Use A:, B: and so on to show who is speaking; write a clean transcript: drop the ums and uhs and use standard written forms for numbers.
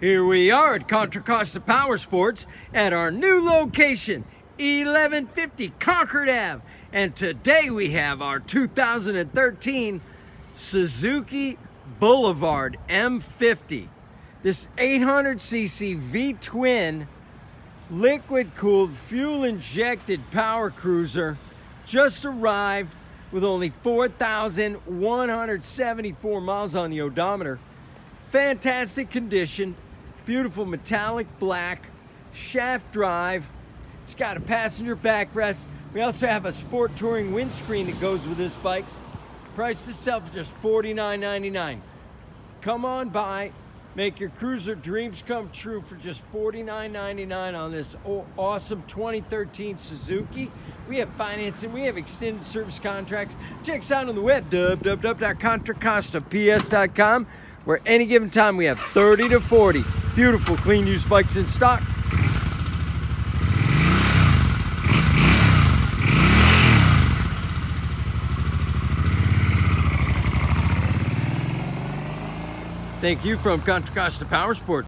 A: Here we are at Contra Costa Powersports at our new location, 1150 Concord Ave. And today we have our 2013 Suzuki Boulevard M50. This 800cc V-twin liquid-cooled, fuel-injected power cruiser just arrived with only 4,174 miles on the odometer. Fantastic condition, beautiful metallic black, shaft drive. It's got a passenger backrest. We also have a sport touring windscreen that goes with this bike. Price itself is just $49.99. Come on by, make your cruiser dreams come true for just $49.99 on this awesome 2013 Suzuki. We have financing, we have extended service contracts. Check us out on the web, www.contracostaps.com, where any given time we have 30 to 40 beautiful clean used bikes in stock. Thank you from Contra Costa Powersports.